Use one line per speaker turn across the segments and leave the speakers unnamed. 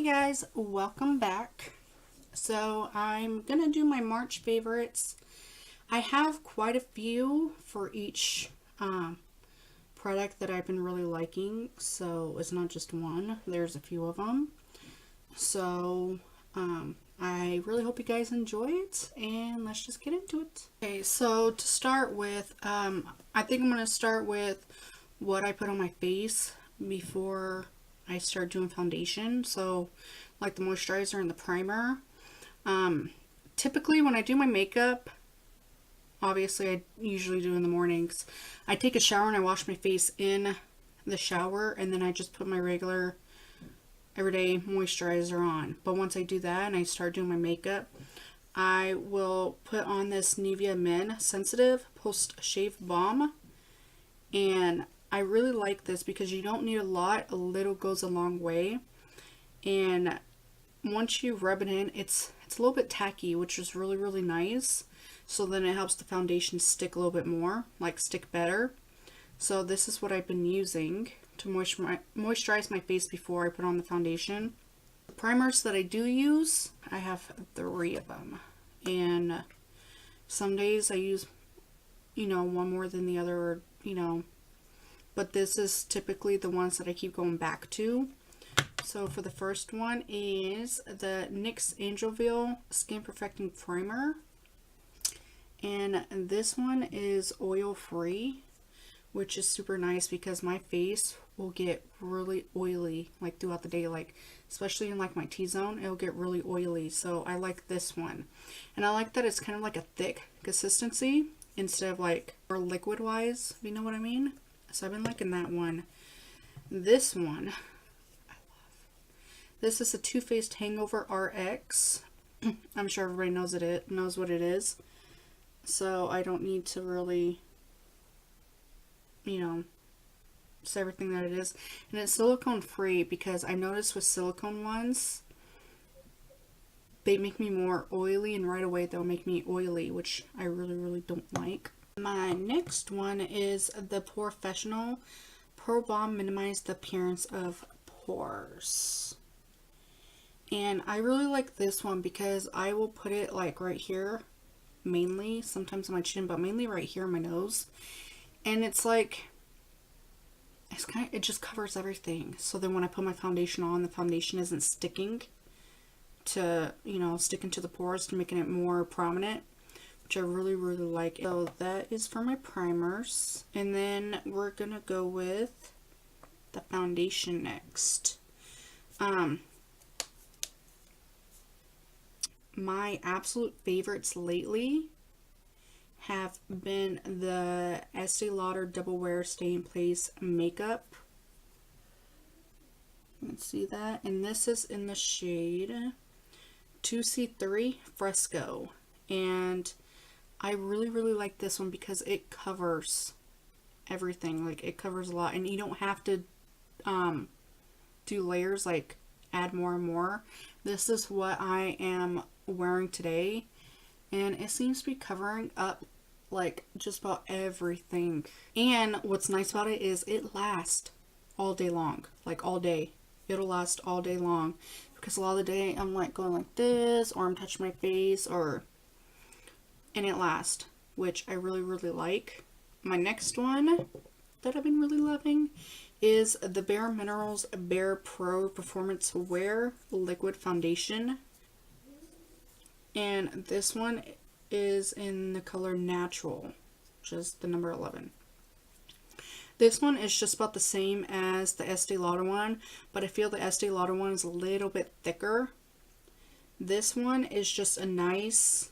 guys, welcome back. So I'm gonna do my March favorites. I have quite a few for each product that I've been really liking, so it's not just one, there's a few of them. So I really hope you guys enjoy it, and let's just get into it. Okay, so to start with, I think I'm gonna start with what I put on my face before I start doing foundation. So like the moisturizer and the primer. Typically when I do my makeup, obviously I usually do in the mornings, I take a shower and I wash my face in the shower, and then I just put my regular everyday moisturizer on. But once I do that and I start doing my makeup, I will put on this Nivea Men Sensitive Post Shave Balm, and I really like this because you don't need a lot. A little goes a long way, and once you rub it in, it's a little bit tacky, which is really nice. So then it helps the foundation stick a little bit more, like stick better. So this is what I've been using to moisturize my face before I put on the foundation. The primers that I do use, I have 3 of them, and some days I use, one more than the other, or but this is typically the ones that I keep going back to. So for the first one is the NYX Angelville Skin Perfecting Primer, and this one is oil free, which is super nice because my face will get really oily like throughout the day, like especially in like my T-zone, it'll get really oily. So I like this one, and I like that it's kind of like a thick consistency instead of like more liquid wise, if you know what I mean. So I've been liking that one. This one I love. This is a Faced Hangover RX. I'm sure everybody knows what it is, so I don't need to really say everything that it is. And it's silicone free, because I noticed with silicone ones, they make me more oily, and right away they'll make me oily, which I really don't like. My next one is the Pore Fessional Pore Balm Minimize the Appearance of Pores. And I really like this one because I will put it like right here, mainly, sometimes on my chin, but mainly right here on my nose. And it's like, it just covers everything. So then when I put my foundation on, the foundation isn't sticking to, sticking to the pores, to making it more prominent, which I really like. So that is for my primers, and then we're gonna go with the foundation next. My absolute favorites lately have been the Estee Lauder Double Wear Stay in Place makeup. You can see that, and this is in the shade 2C3 Fresco, and I really like this one because it covers everything. Like, it covers a lot, and you don't have to do layers, like add more and more. This is what I am wearing today, and it seems to be covering up like just about everything. And what's nice about it is it lasts all day long, like all day. It'll last all day long, because a lot of the day I'm like going like this, or I'm touching my face, and it lasts, which I really like. My next one that I've been really loving is the BareMinerals BarePro Performance Wear Liquid Foundation, and this one is in the color Natural, which is the number 11. This one is just about the same as the Estee Lauder one, but I feel the Estee Lauder one is a little bit thicker. This one is just a nice,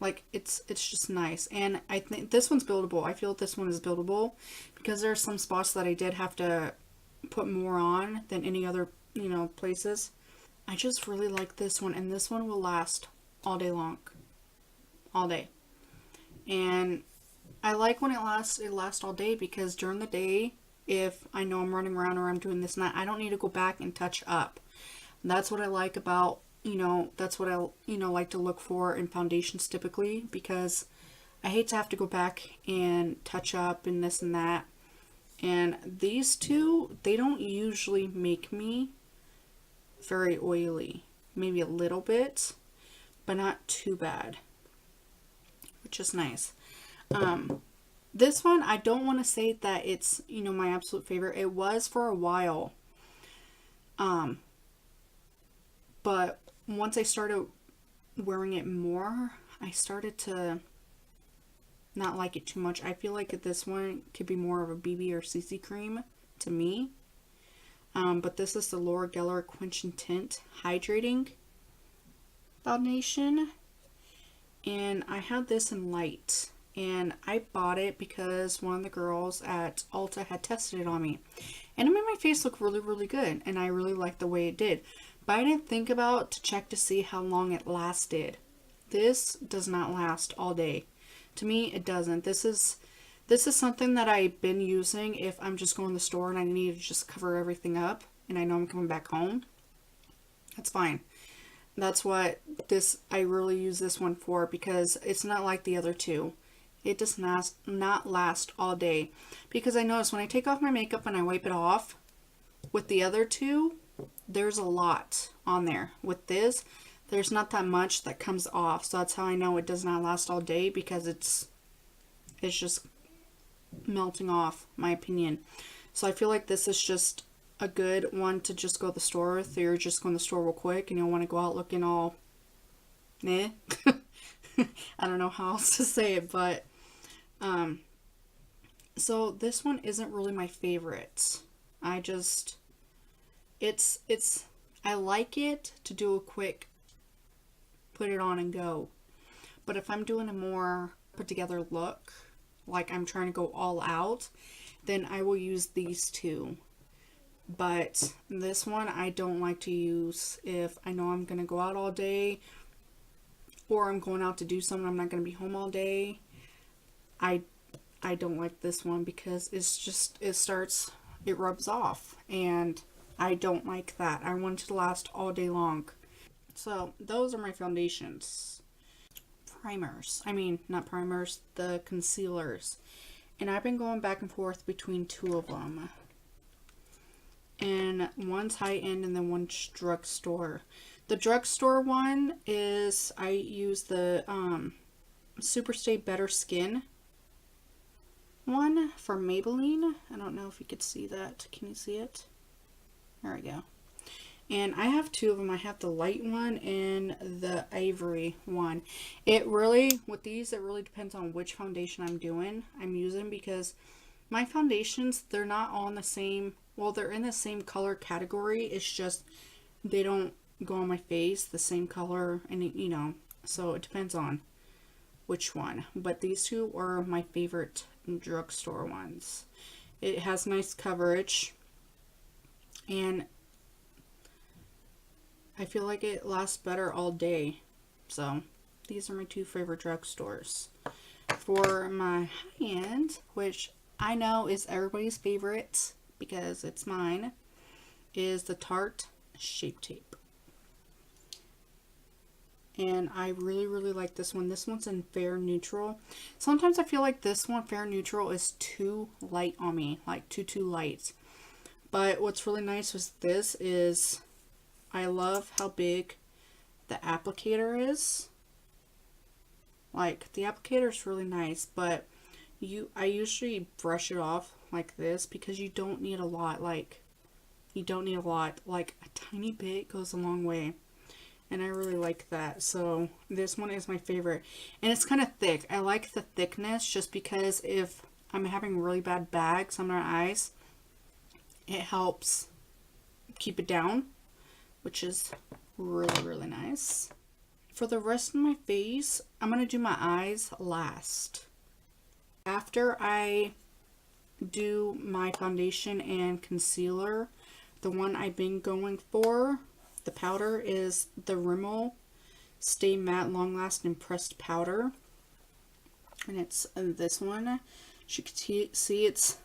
like, it's just nice, and I think this one's buildable. I feel this one is buildable because there are some spots that I did have to put more on than any other, places. I just really like this one, and this one will last all day long. All day. And I like when it lasts all day, because during the day, if I know I'm running around or I'm doing this and that, I don't need to go back and touch up. And that's what I like about, that's what I, like to look for in foundations typically, because I hate to have to go back and touch up and this and that. And these two, they don't usually make me very oily. Maybe a little bit, but not too bad, which is nice. This one, I don't want to say that it's, you know, my absolute favorite. It was for a while. But once I started wearing it more, I started to not like it too much. I feel like this one could be more of a BB or CC cream to me. But this is the Laura Geller Quench-n-Tint Hydrating Foundation. And I had this in light. And I bought it because one of the girls at Ulta had tested it on me. And it made my face look really, really good. And I really liked the way it did. But I didn't think about to check to see how long it lasted. This does not last all day. To me, it doesn't. This is something that I've been using if I'm just going to the store and I need to just cover everything up. And I know I'm coming back home. That's fine. That's what I really use this one for, because it's not like the other two. It does not last all day. Because I notice when I take off my makeup and I wipe it off, with the other two, there's a lot on there. With this, there's not that much that comes off. So that's how I know it does not last all day, because it's just melting off, my opinion. So I feel like this is just a good one to just go to the store with. You're just going to the store real quick and you don't want to go out looking all meh. I don't know how else to say it, but so this one isn't really my favorite. I like it to do a quick put it on and go. But if I'm doing a more put together look, like I'm trying to go all out, then I will use these two. But this one I don't like to use if I know I'm going to go out all day, or I'm going out to do something, I'm not going to be home all day. I don't like this one because it rubs off, and I don't like that. I want it to last all day long. So those are my foundations. Not primers, the concealers. And I've been going back and forth between two of them. And one's high-end and then one's drugstore. The drugstore one is, I use the Superstay Better Skin one from Maybelline. I don't know if you could see that. Can you see it? There we go. And I have two of them. I have the light one and the ivory one. With these, it really depends on which foundation I'm using, because my foundations, they're not all in the same, well, they're in the same color category. It's just they don't go on my face the same color, and you know, so it depends on which one. But these two are my favorite drugstore ones. It has nice coverage, and I feel like it lasts better all day. So these are my two favorite drugstores. For my high-end, which I know is everybody's favorite because it's mine, is the Tarte Shape Tape. And I really, really like this one. This one's in Fair Neutral. Sometimes I feel like this one, Fair Neutral, is too light on me. Like, too light. But what's really nice with this is I love how big the applicator is. Like, the applicator is really nice, but I usually brush it off like this because you don't need a lot. Like, a tiny bit goes a long way. And I really like that. So this one is my favorite. And it's kind of thick. I like the thickness just because if I'm having really bad bags under my eyes, it helps keep it down, which is really, really nice. For the rest of my face, I'm going to do my eyes last. After I do my foundation and concealer, the one I've been going for, the powder, is the Rimmel Stay Matte Long Lasting Pressed Powder. And it's this one. As you can see, it's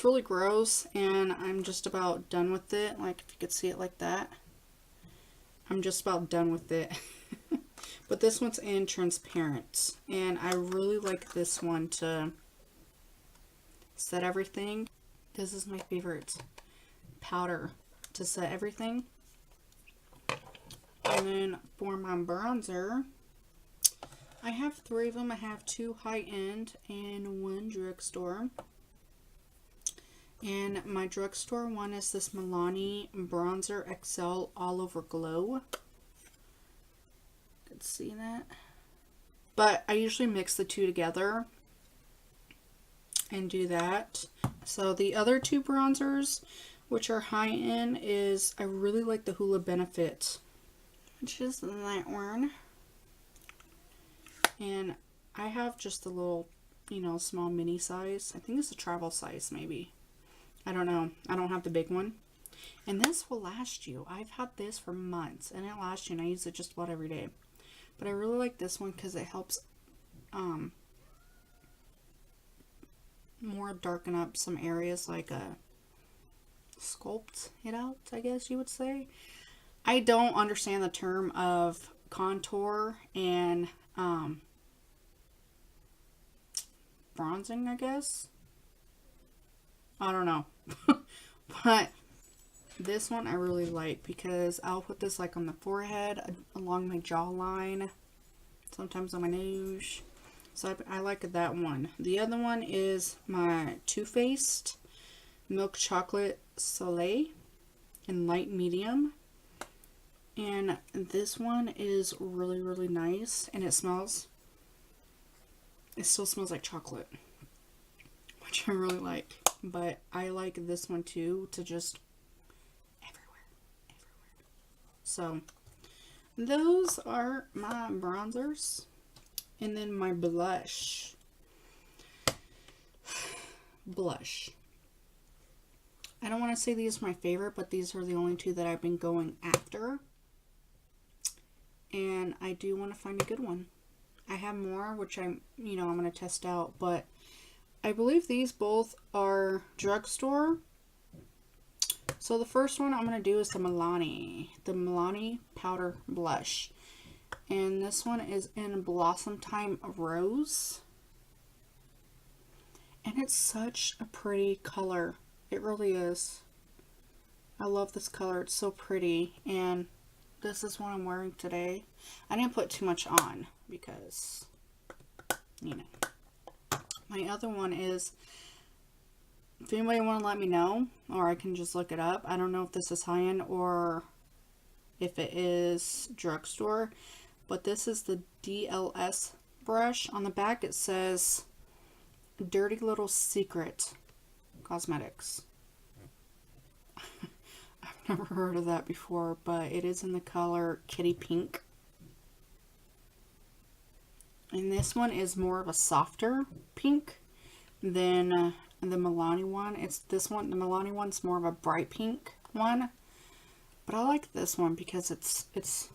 really gross, and I'm just about done with it. Like, if you could see it like that. I'm just about done with it. But this one's in transparent, and I really like this one to set everything. This is my favorite powder to set everything. And then for my bronzer, I have 3 of them. I have 2 high-end and 1 drugstore. And my drugstore one is this Milani Bronzer XL All Over Glow. You can see that. But I usually mix the 2 together and do that. So the other 2 bronzers, which are high-end, is I really like the Hoola Benefit, which is that one. And I have just a little, you know, small mini size. I think it's a travel size maybe. I don't know. I don't have the big one. And this will last you. I've had this for months and it lasts you, and I use it just about every day. But I really like this one because it helps more darken up some areas, like sculpt it out, I guess you would say. I don't understand the term of contour and bronzing, I guess. I don't know. But this one I really like because I'll put this like on the forehead, along my jawline, sometimes on my nose. So I like that one. The other one is my Too Faced Milk Chocolate Soleil in light medium. And this one is really, really nice. And it still smells like chocolate, which I really like. But I like this one too, to just everywhere. So those are my bronzers. And then my blush. I don't want to say these are my favorite, but these are the only 2 that I've been going after. And I do want to find a good one. I have more, which I'm going to test out, but I believe these both are drugstore. So the first one I'm going to do is the Milani Powder Blush. And this one is in Blossomtime Rose. And it's such a pretty color. It really is. I love this color. It's so pretty. And this is what I'm wearing today. I didn't put too much on because, you know. My other one is, if anybody want to let me know, or I can just look it up. I don't know if this is high-end or if it is drugstore, but this is the DLS brush. On the back it says Dirty Little Secret Cosmetics. I've never heard of that before, but it is in the color Kitty Pink. And this one is more of a softer pink than the Milani one. It's this one. The Milani one's more of a bright pink one. But I like this one because it's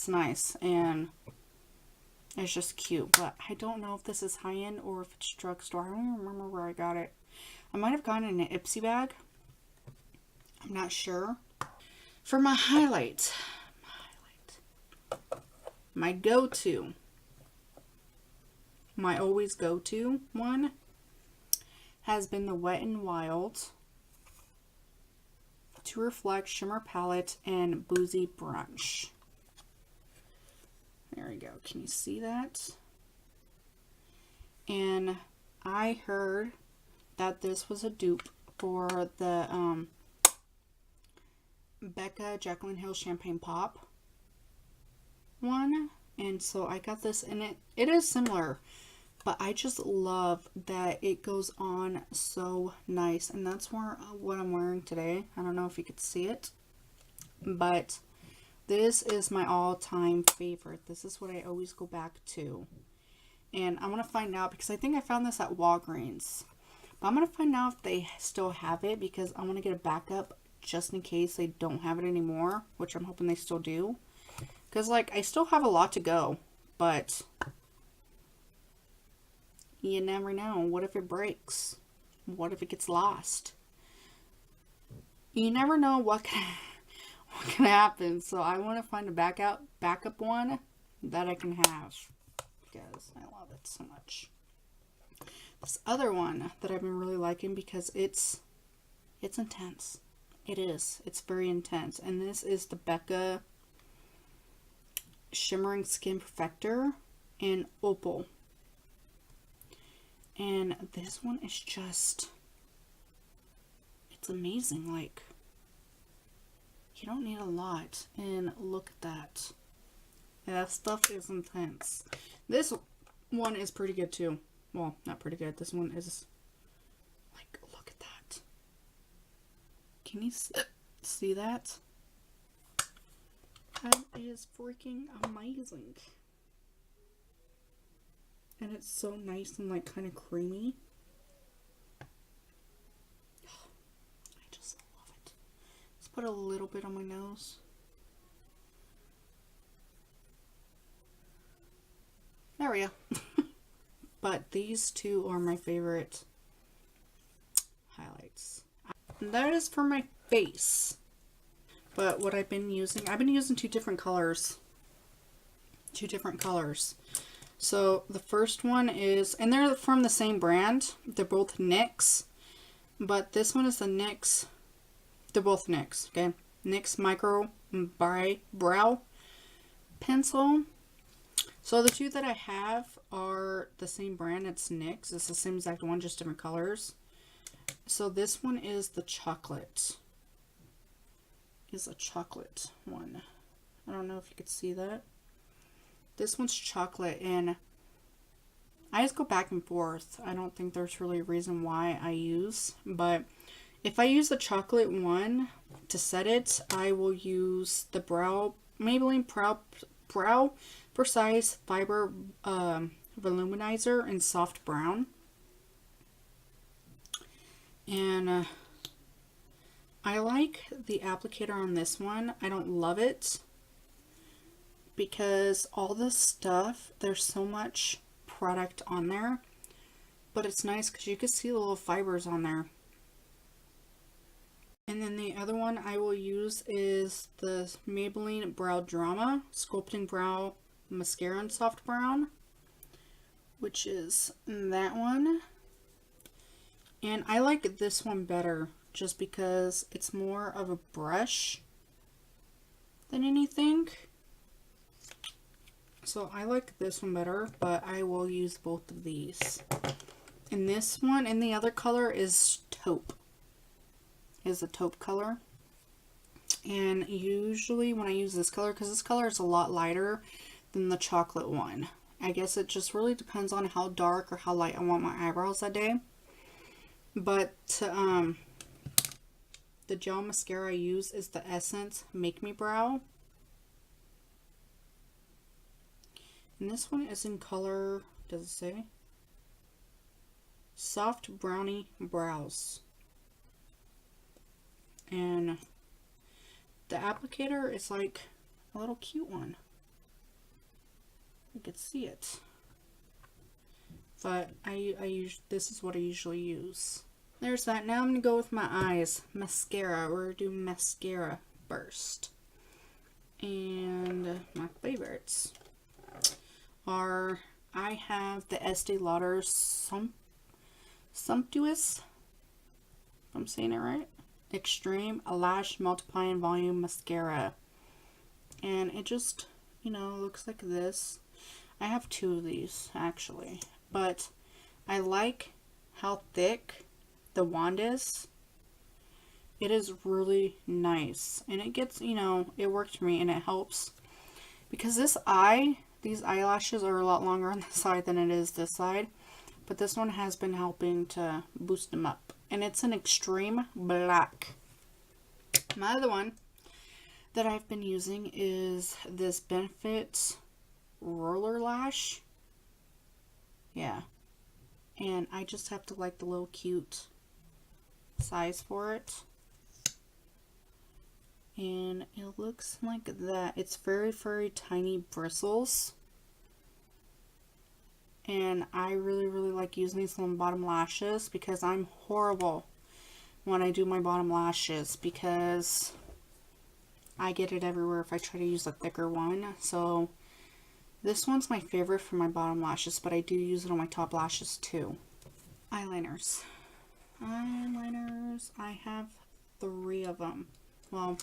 nice and it's just cute. But I don't know if this is high-end or if it's drugstore. I don't even remember where I got it. I might have gotten it in an Ipsy bag. I'm not sure. For my highlight. My go-to. My always go-to one has been the Wet n Wild To Reflect Shimmer Palette and Boozy Brunch. There we go. Can you see that? And I heard that this was a dupe for the Becca JACLYN Hill Champagne Pop one. And so I got this, and it is similar, but I just love that it goes on so nice. And that's what I'm wearing today. I don't know if you could see it, but this is my all-time favorite. This is what I always go back to. And I want to find out, because I think I found this at Walgreens, but I'm going to find out if they still have it, because I want to get a backup just in case they don't have it anymore, which I'm hoping they still do. Because, like, I still have a lot to go, but you never know. What if it breaks? What if it gets lost? You never know what can happen. So I want to find a backup one that I can have, because I love it so much. This other one that I've been really liking, because it's intense. It is. It's very intense. And this is the Becca Shimmering Skin Perfector in Opal. And this one is just, it's amazing. Like, you don't need a lot. And look at that. That stuff is intense. This one is pretty good too. Well, not pretty good. This one is, like, look at that. Can you see that? That is freaking amazing. And it's so nice and, like, kind of creamy. I just love it. Let's put a little bit on my nose. There we go. But these two are my favorite highlights. And that is for my face. But what I've been using two different colors. So the first one is, and they're from the same brand. They're both NYX. But this one is the NYX. They're both NYX, okay? NYX Micro Brow Pencil. So the two that I have are the same brand. It's NYX. It's the same exact one, just different colors. So this one is the chocolate. Is a chocolate one. I don't know if you could see that. This one's chocolate, and I just go back and forth. I don't think there's really a reason why I use, but if I use the chocolate one to set it, I will use the Maybelline Brow Precise Fiber Voluminzer in soft brown. And I like the applicator on this one. I don't love it because all this stuff, there's so much product on there, but it's nice because you can see the little fibers on there. And then the other one I will use is the Maybelline Brow Drama Sculpting Brow Mascara in soft brown, which is that one. And I like this one better just because it's more of a brush than anything. So I like this one better, but I will use both of these. And this one, and the other color is taupe. Is a taupe color. And usually when I use this color, because this color is a lot lighter than the chocolate one. I guess it just really depends on how dark or how light I want my eyebrows that day. But the gel mascara I use is the Essence Make Me Brow. And this one is in color, does it say? Soft Brownie Brows. And the applicator is like a little cute one. You could see it. But this is what I usually use. There's that. Now I'm going to go with my eyes. Mascara. We're going to do mascara first. And my favorites are, I have the Estee Lauder Sumptuous, if I'm saying it right, Extreme Lash Multiplying Volume Mascara. And it just, you know, looks like this. I have two of these actually, but I like how thick the wand is. It is really nice, and it gets, you know, it worked for me, and it helps because these eyelashes are a lot longer on this side than it is this side, but this one has been helping to boost them up, and it's an extreme black. My other one that I've been using is this Benefit Roller Lash. Yeah, and I just have to like the little cute size for it, and it looks like that. It's very, very tiny bristles, and I really, really like using these on bottom lashes because I'm horrible when I do my bottom lashes because I get it everywhere if I try to use a thicker one. So this one's my favorite for my bottom lashes, but I do use it on my top lashes too. Eyeliners. I have 3 of them. Well,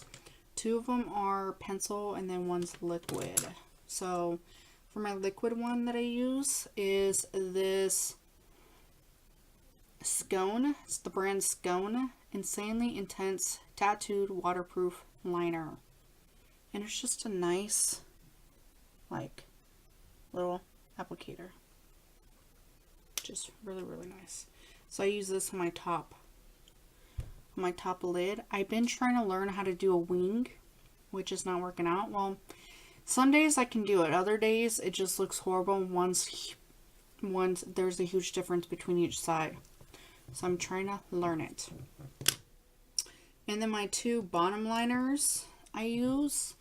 2 of them are pencil and then one's liquid. So for my liquid one that I use is this Scone. It's the brand Scone Insanely Intense Tattooed Waterproof Liner. And it's just a nice, like, little applicator. Just really, really nice. So I use this on my top lid. I've been trying to learn how to do a wing, which is not working out. Well, some days I can do it. Other days it just looks horrible. Once there's a huge difference between each side. So I'm trying to learn it. And then my two bottom liners I use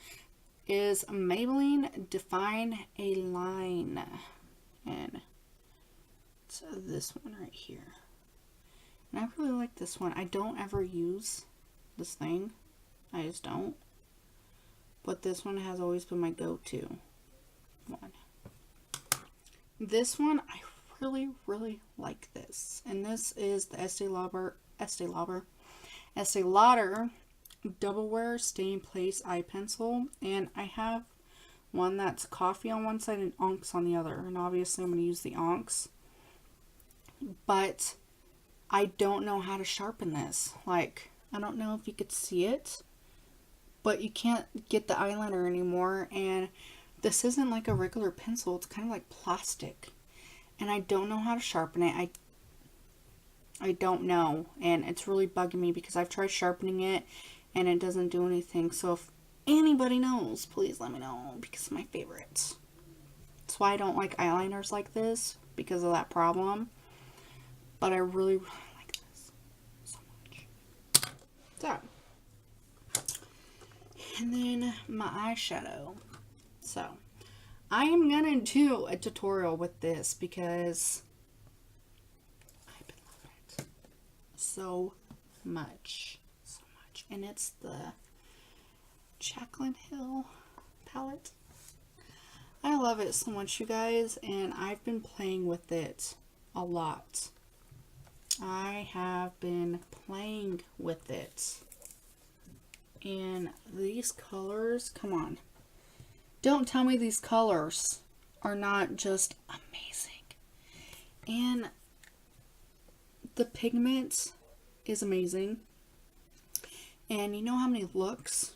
is Maybelline Define a Line. And it's this one right here. And I really like this one. I don't ever use this thing. I just don't. But this one has always been my go-to one. This one, I really, really like this. And this is the Estee Lauder Double Wear Stay in Place Eye Pencil. And I have one that's coffee on one side and onks on the other. And obviously I'm going to use the onks. But I don't know how to sharpen this. Like, I don't know if you could see it, but you can't get the eyeliner anymore. And this isn't like a regular pencil. It's kind of like plastic. And I don't know how to sharpen it. I don't know. And it's really bugging me because I've tried sharpening it and it doesn't do anything. So if anybody knows, please let me know because it's my favorite. That's why I don't like eyeliners like this, because of that problem. But I really, really like this so much. So, and then my eyeshadow. So, I am going to do a tutorial with this because I've been loving it so much. So much. And it's the JACLYN Hill palette. I love it so much, you guys. And I've been playing with it a lot. I have been playing with it. And these colors, come on. Don't tell me these colors are not just amazing. And the pigment is amazing. And you know how many looks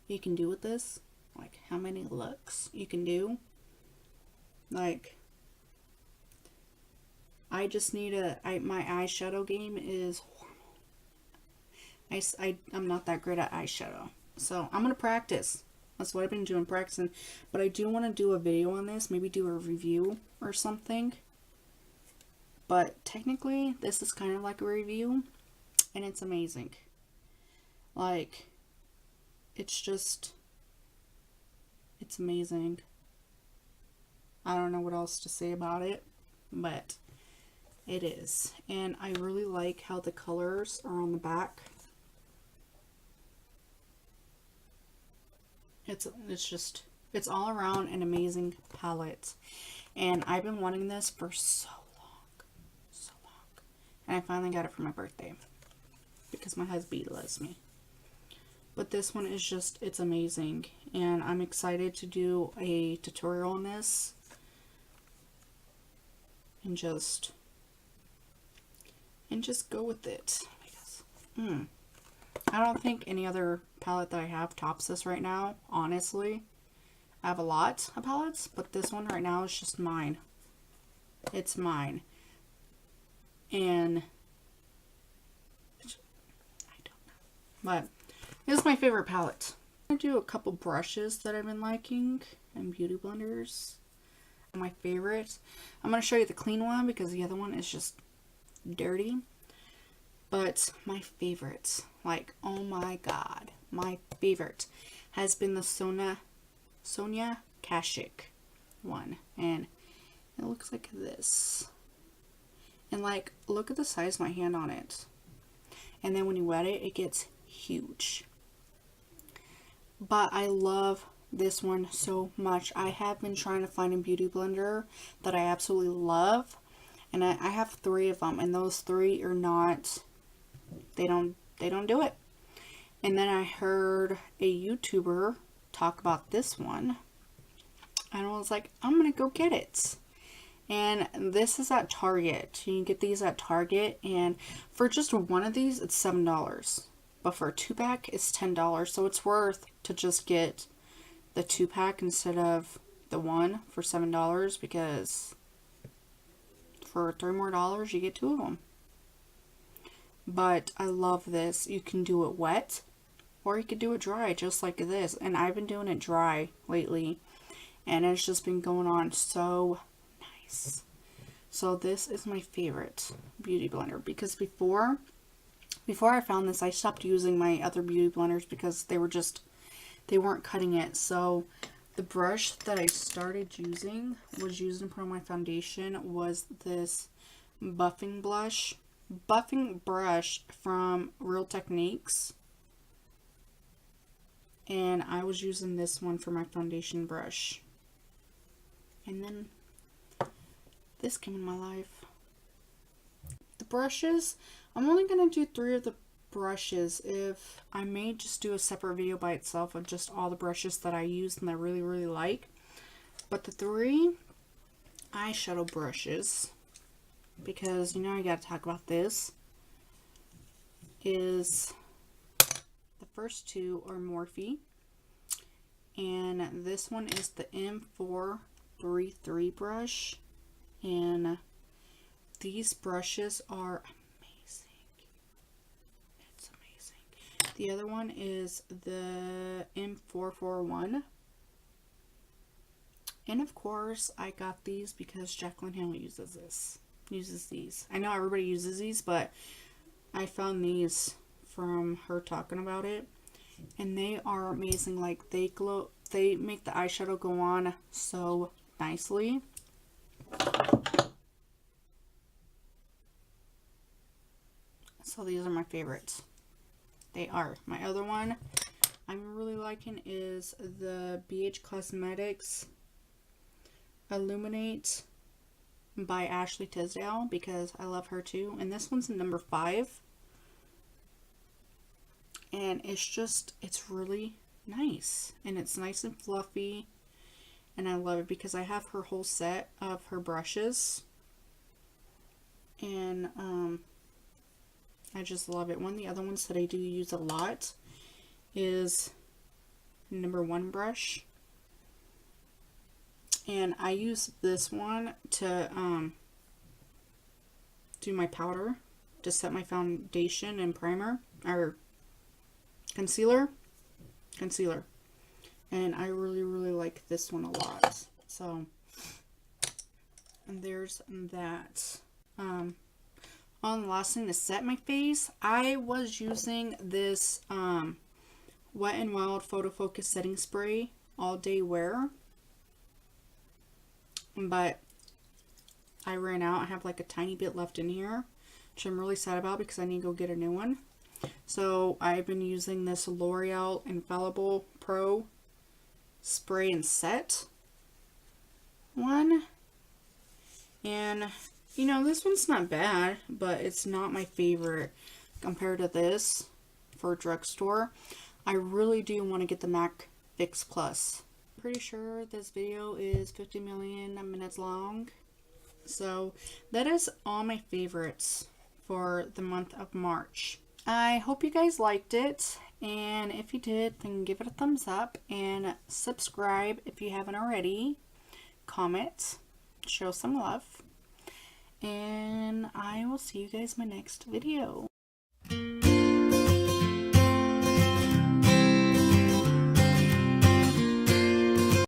you can do with this? Like, how many looks you can do? Like, I just need my eyeshadow game is horrible. I'm not that great at eyeshadow. So, I'm going to practice. That's what I've been doing, practicing. But I do want to do a video on this. Maybe do a review or something. But technically, this is kind of like a review. And it's amazing. Like, it's amazing. I don't know what else to say about it. But it is. And I really like how the colors are on the back. It's all around an amazing palette. And I've been wanting this for so long. And I finally got it for my birthday. Because my husband loves me. But this one is just, it's amazing. And I'm excited to do a tutorial on this. And just go with it. I don't think any other palette that I have tops this right now, honestly. I have a lot of palettes, but this one right now is just mine. It's mine. And I don't know. But this is my favorite palette. I'm going to do a couple brushes that I've been liking and beauty blenders. My favorite. I'm going to show you the clean one because the other one is just dirty. But my favorite, like, oh my god, my favorite has been the Sonia Kashuk one. And it looks like this. And like, look at the size of my hand on it. And then when you wet it, it gets huge. But I love this one so much. I have been trying to find a beauty blender that I absolutely love. And I have 3 of them. And those 3 are not... They don't do it. And then I heard a YouTuber talk about this one. And I was like, I'm gonna go get it. And this is at Target. You can get these at Target, and for just one of these it's $7, but for a 2-pack it's $10. So it's worth to just get the 2-pack instead of the one for $7, because for $3 more you get 2 of them. But I love this. You can do it wet or you could do it dry, just like this. And I've been doing it dry lately, and it's just been going on so nice. So this is my favorite beauty blender, because before I found this, I stopped using my other beauty blenders because they weren't cutting it. So the brush that I started using, was used to put on my foundation, was this buffing brush from Real Techniques. And I was using this one for my foundation brush. And then this came in my life. The brushes, I'm only going to do 3 of the brushes. If I may just do a separate video by itself of just all the brushes that I use and I really, really like. But the 3 eyeshadow brushes, because you know I gotta talk about this, is the first 2 are Morphe, and this one is the M433 brush, and these brushes are amazing. It's amazing. The other one is the M441, and of course I got these because JACLYN uses these. I know everybody uses these, but I found these from her talking about it, and they are amazing. Like, they glow, they make the eyeshadow go on so nicely. So these are my favorites. They are. My other one I'm really liking is the BH Cosmetics Illuminate by Ashley Tisdale, because I love her too. And this one's in number 5. And it's really nice. And it's nice and fluffy. And I love it because I have her whole set of her brushes. And I just love it. One of the other ones that I do use a lot is number 1 brush. And I use this one to do my powder, to set my foundation and primer, or concealer. And I really, really like this one a lot. So, and there's that. On the last thing to set my face, I was using this Wet n Wild Photo Focus Setting Spray All Day Wear. But I ran out. I have like a tiny bit left in here, which I'm really sad about because I need to go get a new one. So I've been using this L'Oreal Infallible Pro Spray and Set one. And, you know, this one's not bad, but it's not my favorite compared to this for a drugstore. I really do want to get the MAC Fix Plus. Pretty sure this video is 50 million minutes long. So that is all my favorites for the month of March. I hope you guys liked it, and if you did, then give it a thumbs up and subscribe if you haven't already. Comment, show some love, and I will see you guys in my next video.